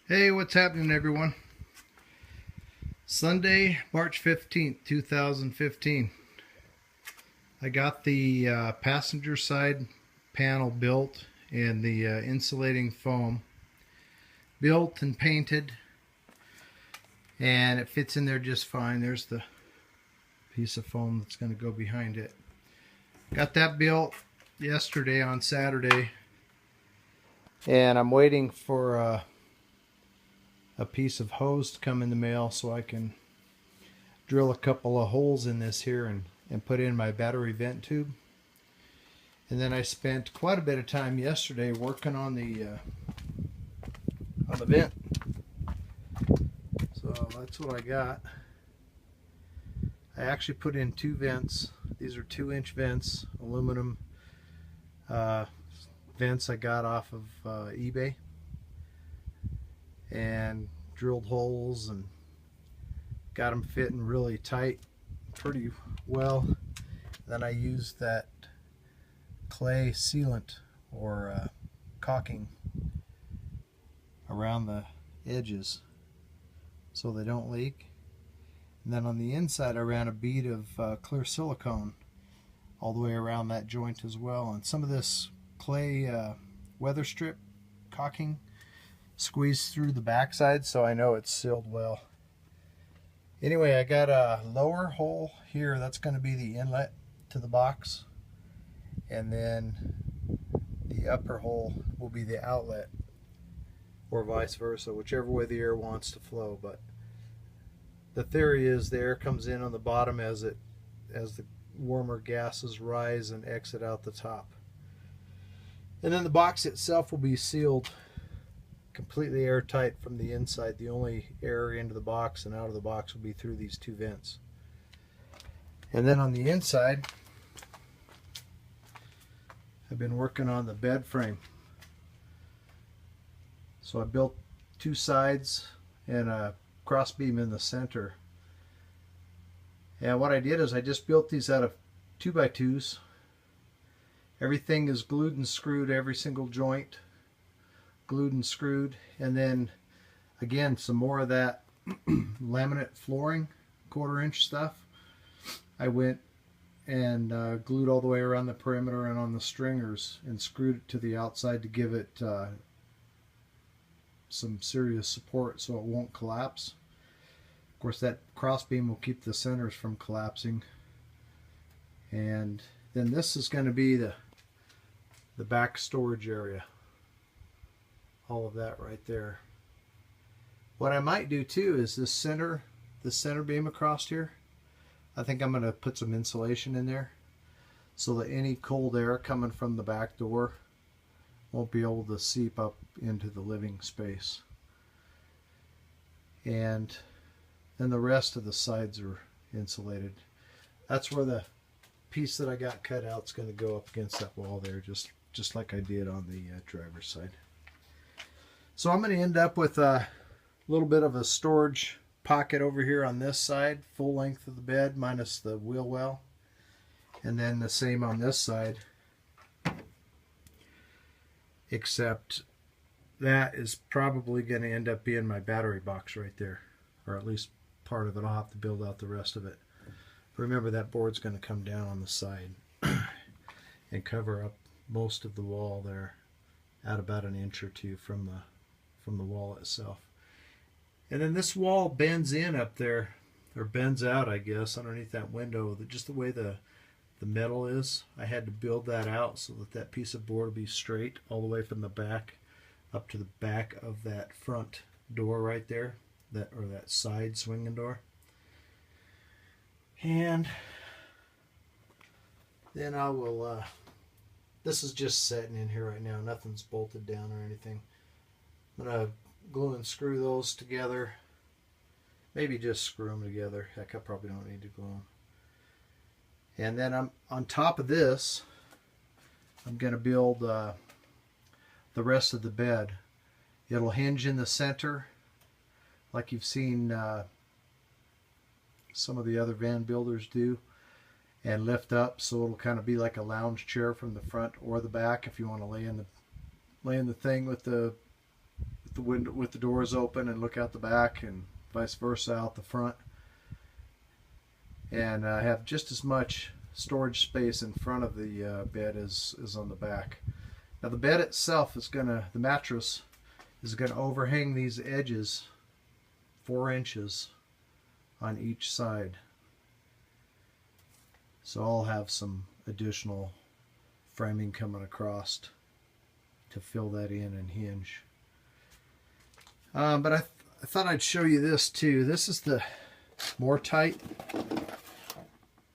Hey, what's happening, everyone? Sunday, March 15th, 2015. I got the passenger side panel built and the insulating foam built and painted, and it fits in there just fine. There's the piece of foam that's going to go behind it. Got that built yesterday on Saturday, and I'm waiting for a piece of hose to come in the mail so I can drill a couple of holes in this here and put in my battery vent tube. And then I spent quite a bit of time yesterday working on the vent. So that's what I got. I actually put in two vents. These are 2-inch vents, aluminum vents I got off of eBay, and drilled holes and got them fitting really tight, pretty well. Then I used that clay sealant or caulking around the edges so they don't leak. And then on the inside I ran a bead of clear silicone all the way around that joint as well. And some of this clay weather strip caulking squeezed through the backside, so I know it's sealed well. Anyway, I got a lower hole here. That's going to be the inlet to the box. And then the upper hole will be the outlet, or vice versa, whichever way the air wants to flow. But the theory is the air comes in on the bottom as the warmer gases rise and exit out the top. And then the box itself will be sealed completely airtight from the inside. The only air into the box and out of the box will be through these two vents. And then on the inside, I've been working on the bed frame. So I built two sides and a cross beam in the center. And what I did is I just built these out of 2x2s. Everything is glued and screwed, every single joint glued and screwed. And then again, some more of that laminate flooring, 1/4-inch stuff. I went and glued all the way around the perimeter and on the stringers and screwed it to the outside to give it some serious support so it won't collapse. Of course, that cross beam will keep the centers from collapsing. And then this is going to be the back storage area. All of that right there. What I might do too is this center beam across here, I think I'm going to put some insulation in there so that any cold air coming from the back door won't be able to seep up into the living space. And then the rest of the sides are insulated. That's where the piece that I got cut out is going to go up against that wall there, just like I did on the driver's side. So I'm going to end up with a little bit of a storage pocket over here on this side, full length of the bed minus the wheel well, and then the same on this side, except that is probably going to end up being my battery box right there, or at least part of it. I'll have to build out the rest of it. Remember, that board's going to come down on the side and cover up most of the wall there at about 1 inch or 2 from the wall itself. And then this wall bends in up there, or bends out, I guess, underneath that window. Just the way the metal is, I had to build that out so that that piece of board will be straight all the way from the back up to the back of that front door right there, that side swinging door. And then I will, this is just setting in here right now, nothing's bolted down or anything. I'm going to glue and screw those together. Maybe just screw them together. Heck, I probably don't need to glue them. And then I'm on top of this, I'm going to build the rest of the bed. It'll hinge in the center like you've seen some of the other van builders do, and lift up so it'll kind of be like a lounge chair from the front or the back if you want to lay in the thing with the with the window, with the doors open, and look out the back, and vice versa out the front. And have just as much storage space in front of the bed as on the back. Now the bed itself is the mattress is gonna overhang these edges 4 inches on each side. So I'll have some additional framing coming across to fill that in and hinge. But I thought I'd show you this too. This is the more tight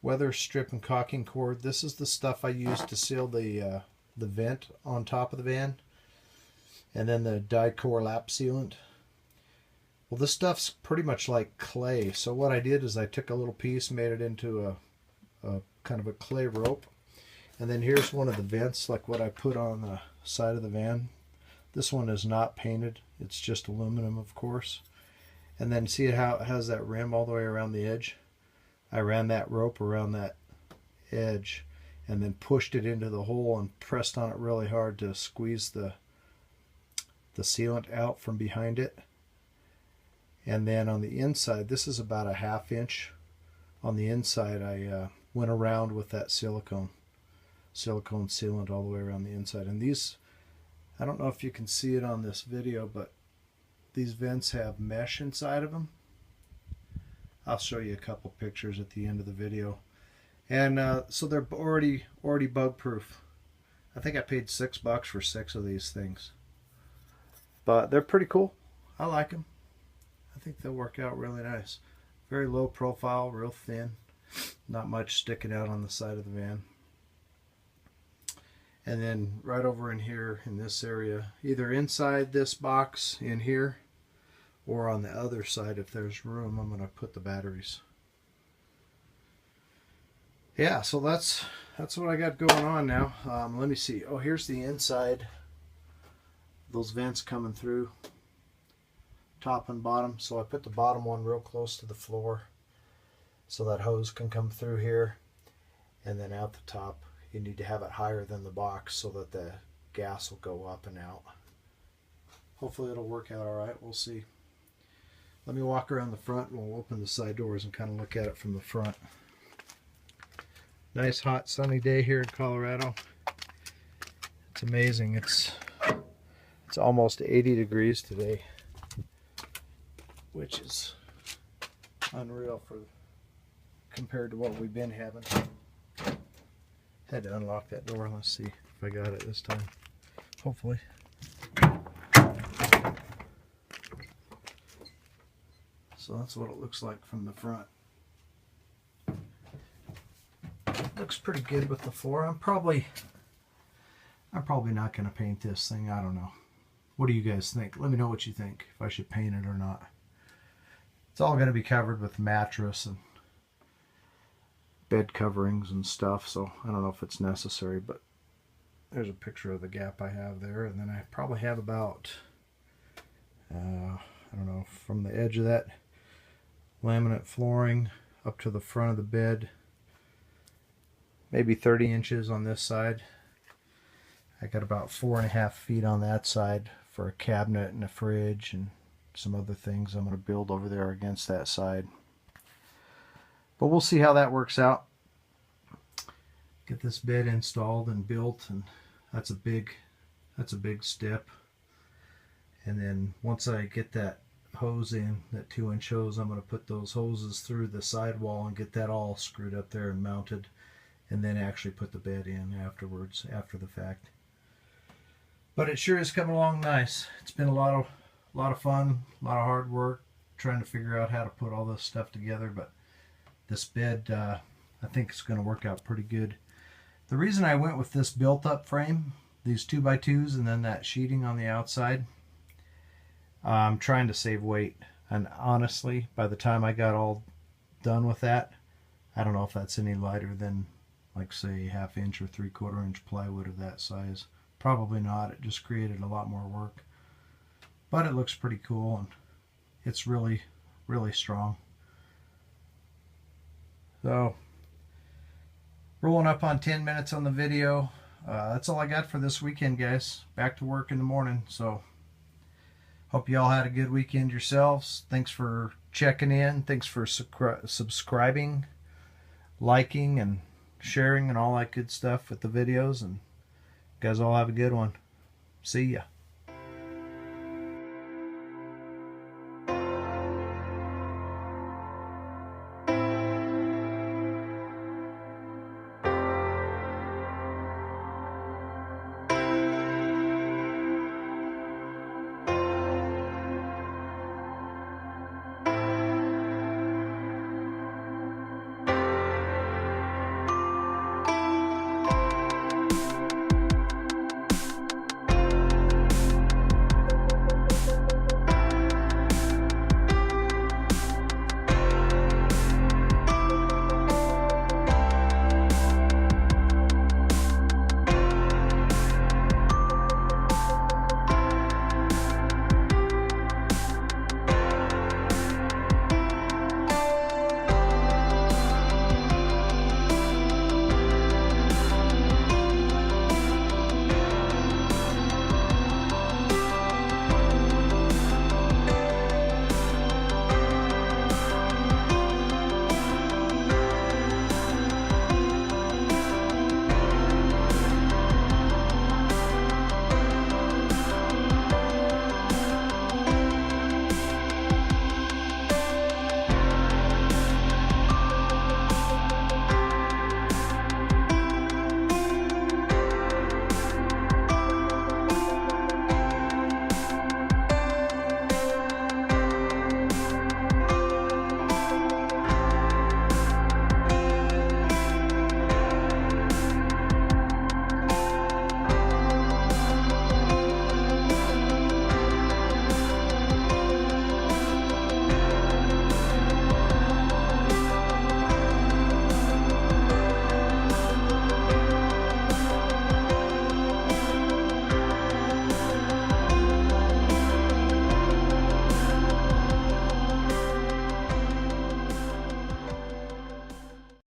weather strip and caulking cord. This is the stuff I use to seal the vent on top of the van, and then the die-core lap sealant. Well, this stuff's pretty much like clay. So what I did is I took a little piece, made it into a kind of a clay rope, and then here's one of the vents, like what I put on the side of the van. This one is not painted, it's just aluminum, of course. And then see how it has that rim all the way around the edge? I ran that rope around that edge and then pushed it into the hole and pressed on it really hard to squeeze the sealant out from behind it. And then on the inside, this is about a 1/2 inch. On the inside, I went around with that silicone sealant all the way around the inside. And these, I don't know if you can see it on this video, but these vents have mesh inside of them. I'll show you a couple pictures at the end of the video. And so they're already bug proof. I think I paid $6 for 6 of these things. But they're pretty cool. I like them. I think they'll work out really nice. Very low profile, real thin. Not much sticking out on the side of the van. And then right over in here in this area, either inside this box in here or on the other side, if there's room, I'm going to put the batteries. Yeah, so that's what I got going on now. Let me see. Oh, here's the inside. Those vents coming through, top and bottom. So I put the bottom one real close to the floor so that hose can come through here. And then out the top, you need to have it higher than the box so that the gas will go up and out. Hopefully it'll work out all right. We'll see. Let me walk around the front and we'll open the side doors and kind of look at it from the front. Nice hot sunny day here in Colorado. It's amazing. It's almost 80 degrees today, which is unreal compared to what we've been having. Had to unlock that door. Let's see if I got it this time. Hopefully. So that's what it looks like from the front. Looks pretty good with the floor. I'm probably not going to paint this thing. I don't know. What do you guys think? Let me know what you think, if I should paint it or not. It's all going to be covered with mattress and bed coverings and stuff, so I don't know if it's necessary, but there's a picture of the gap I have there. And then I probably have about, I don't know, from the edge of that laminate flooring up to the front of the bed, maybe 30 inches on this side. I got about 4.5 feet on that side for a cabinet and a fridge and some other things I'm going to build over there against that side. But we'll see how that works out. Get this bed installed and built, and that's a big step. And then once I get that hose in, that 2-inch hose, I'm going to put those hoses through the sidewall and get that all screwed up there and mounted, and then actually put the bed in afterwards, after the fact. But it sure is coming along nice. It's been a lot of fun, a lot of hard work trying to figure out how to put all this stuff together, but this bed I think it's going to work out pretty good. The reason I went with this built-up frame, these 2x2s, and then that sheeting on the outside, I'm trying to save weight. And honestly, by the time I got all done with that, I don't know if that's any lighter than, like, say, 1/2 inch or 3/4 inch plywood of that size. Probably not. It just created a lot more work. But it looks pretty cool, and it's really, really strong. So, rolling up on 10 minutes on the video. That's all I got for this weekend, guys. Back to work in the morning. So, Hope you all had a good weekend yourselves. Thanks for checking in. Thanks for subscribing, liking, and sharing, and all that good stuff with the videos. And you guys all have a good one. See ya.